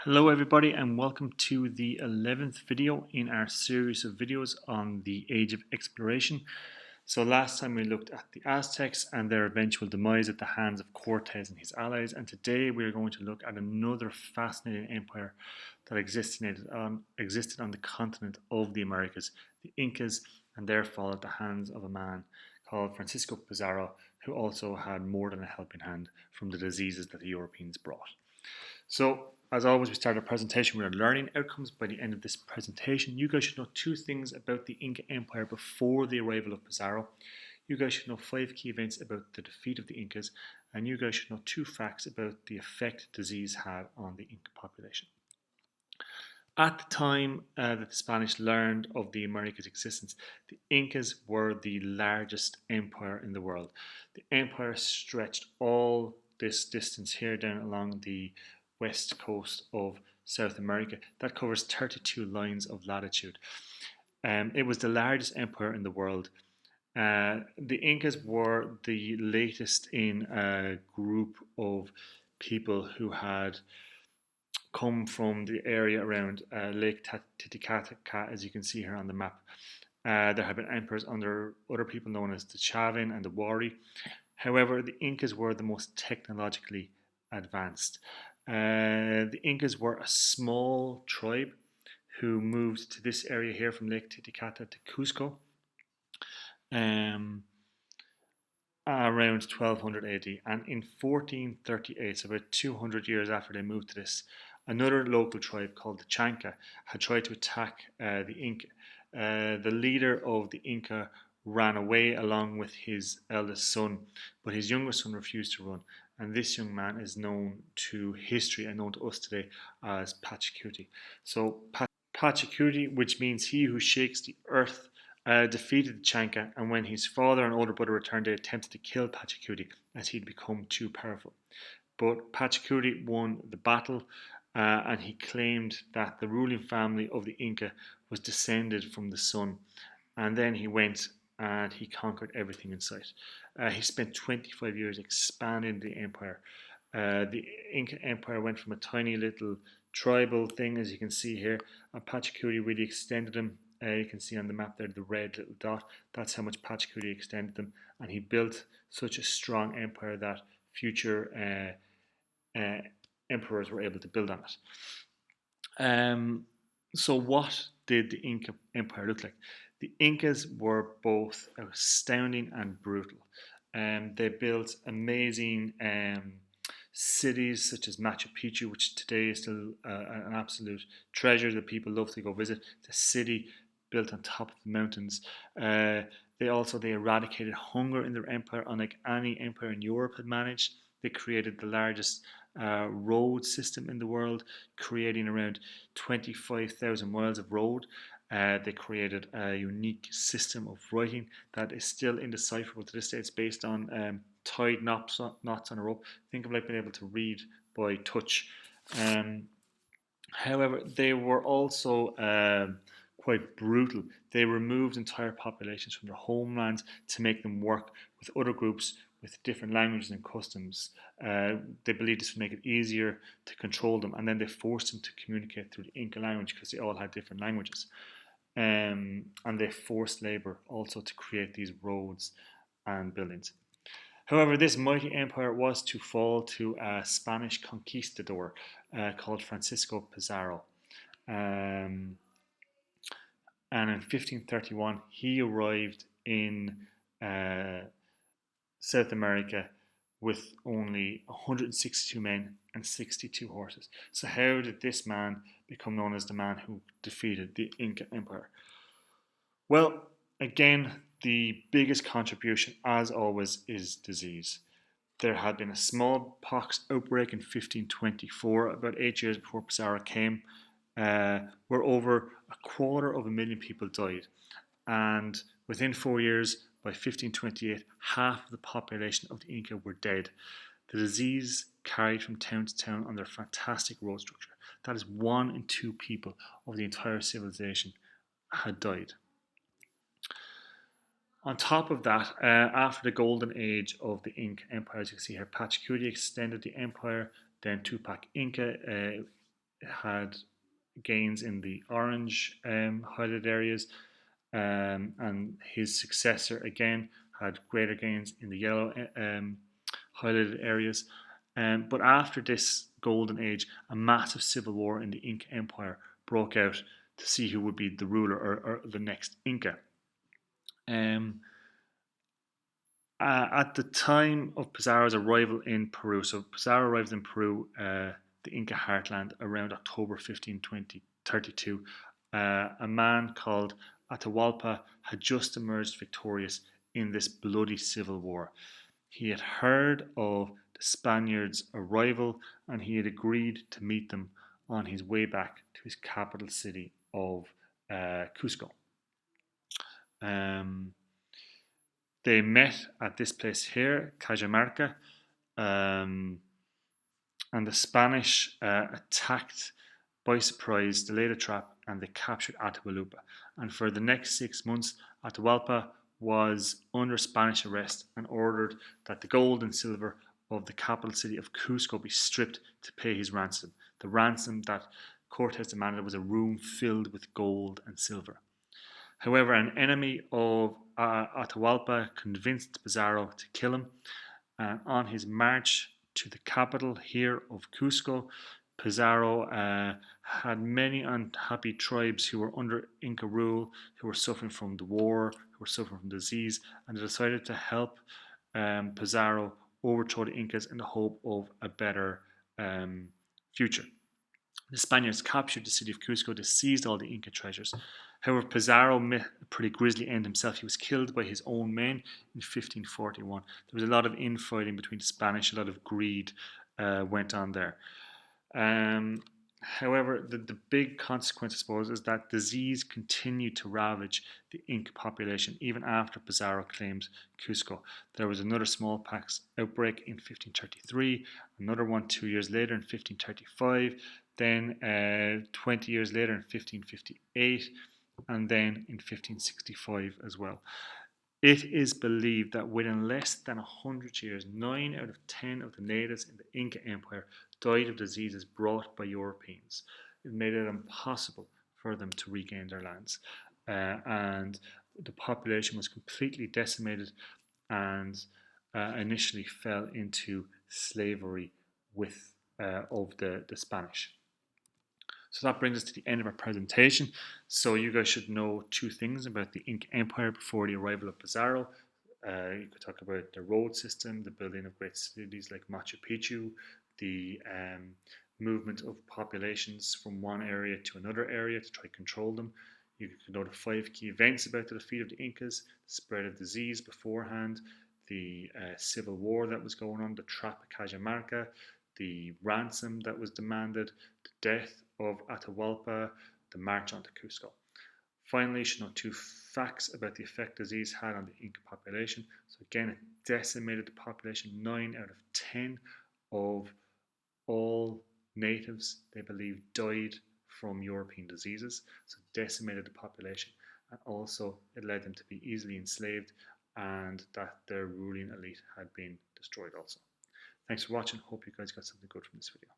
Hello everybody and welcome to the 11th video in our series of videos on the Age of Exploration. So last time we looked at the Aztecs and their eventual demise at the hands of Cortes and his allies, and today we are going to look at another fascinating empire that existed on the continent of the Americas, the Incas, and their fall at the hands of a man called Francisco Pizarro, who also had more than a helping hand from the diseases that the Europeans brought. So, as always, we start our presentation with our learning outcomes. By the end of this presentation, you guys should know two things about the Inca Empire before the arrival of Pizarro. You guys should know 5 key events about the defeat of the Incas, and you guys should know 2 facts about the effect disease had on the Inca population. At the time that the Spanish learned of the Americas' existence, the Incas were the largest empire in the world. The empire stretched all this distance here down along the west coast of South America. That covers 32 lines of latitude. It was the largest empire in the world. The Incas were the latest in a group of people who had come from the area around Lake Titicaca, as you can see here on the map. There have been emperors under other people known as the Chavin and the Wari. However, the Incas were the most technologically advanced. The Incas were a small tribe who moved to this area here from Lake Titicaca to Cusco around 1200 AD. And in 1438, so about 200 years after they moved to this, another local tribe called the Chanca had tried to attack the Inca. The leader of the Inca ran away along with his eldest son, but his youngest son refused to run. And this young man is known to history and known to us today as PACHAKUTI. So PACHAKUTI, which means he who shakes the earth, defeated the Chanca, and when his father and older brother returned, they attempted to kill PACHAKUTI as he'd become too powerful. But PACHAKUTI won the battle, and he claimed that the ruling family of the Inca was descended from the sun. And then he went and he conquered everything in sight. He spent 25 years expanding the empire. The Inca Empire went from a tiny little tribal thing, as you can see here, and PACHAKUTI really extended them. You can see on the map there the red little dot. That's how much PACHAKUTI extended them, and he built such a strong empire that future emperors were able to build on it. So what did the Inca Empire look like? The Incas were both astounding and brutal. They built amazing cities such as Machu Picchu, which today is still an absolute treasure that people love to go visit. It's a city built on top of the mountains. They eradicated hunger in their empire, unlike any empire in Europe had managed. They created the largest road system in the world, creating around 25,000 miles of road. They created a unique system of writing that is still indecipherable to this day. It's based on tied knots on a rope. Think of like being able to read by touch. However, they were also quite brutal. They removed entire populations from their homelands to make them work with other groups with different languages and customs. They believed this would make it easier to control them, and then they forced them to communicate through the Inca language because they all had different languages. And they forced labor also to create these roads and buildings. However, this mighty empire was to fall to a Spanish conquistador called Francisco Pizarro. And in 1531, he arrived in South America with only 162 men and 62 horses. So how did this man become known as the man who defeated the Inca Empire? Well, again, the biggest contribution, as always, is disease. There had been a smallpox outbreak in 1524, about 8 years before Pizarro came, where over 250,000 people died. And within 4 years, by 1528, half of the population of the Inca were dead. The disease carried from town to town on their fantastic road structure. That is 1 in 2 people of the entire civilization had died. On top of that, after the golden age of the Inca Empire, as you can see here, PACHAKUTI extended the empire, then Tupac Inca had gains in the orange highlighted areas, and his successor again had greater gains in the yellow highlighted areas. But after this golden age, a massive civil war in the Inca Empire broke out to see who would be the ruler, or the next Inca. Um, at the time of Pizarro's arrival in Peru, so Pizarro arrived in Peru, the Inca heartland, around October 1532. A man called Atahualpa had just emerged victorious in this bloody civil war. He had heard of the Spaniards' arrival, and he had agreed to meet them on his way back to his capital city of Cusco. They met at this place here, Cajamarca, and the Spanish attacked by surprise, delayed a trap, and they captured Atahualpa. And for the next 6 months, Atahualpa was under Spanish arrest and ordered that the gold and silver of the capital city of Cusco be stripped to pay his ransom. The ransom that Cortes demanded was a room filled with gold and silver. However, an enemy of Atahualpa convinced Pizarro to kill him, and on his march to the capital here of Cusco, Pizarro had many unhappy tribes who were under Inca rule, who were suffering from the war, who were suffering from disease, and they decided to help Pizarro overthrow the Incas in the hope of a better future. The Spaniards captured the city of Cusco. They seized all the Inca treasures. However, Pizarro met a pretty grisly end himself. He was killed by his own men in 1541. There was a lot of infighting between the Spanish. A lot of greed went on there. However, the big consequence, I suppose, is that disease continued to ravage the Inca population even after Pizarro claimed Cusco. There was another smallpox outbreak in 1533, another one 2 years later in 1535, then 20 years later in 1558, and then in 1565 as well. It is believed that within less than 100 years, 9 out of 10 of the natives in the Inca Empire died of diseases brought by Europeans. It made it impossible for them to regain their lands. And the population was completely decimated and initially fell into slavery of the Spanish. So that brings us to the end of our presentation. So you guys should know 2 things about the Inca Empire before the arrival of Pizarro. You could talk about the road system, the building of great cities like Machu Picchu, the movement of populations from one area to another area to try to control them. You could know the 5 key events about the defeat of the Incas, the spread of disease beforehand, the civil war that was going on, the trap at Cajamarca, the ransom that was demanded, the death of Atahualpa, the march onto Cusco. Finally, you should know 2 facts about the effect disease had on the Inca population. So again, it decimated the population. 9 out of 10 of all natives, they believe, died from European diseases. So it decimated the population, and also it led them to be easily enslaved, and that their ruling elite had been destroyed also. Thanks for watching. Hope you guys got something good from this video.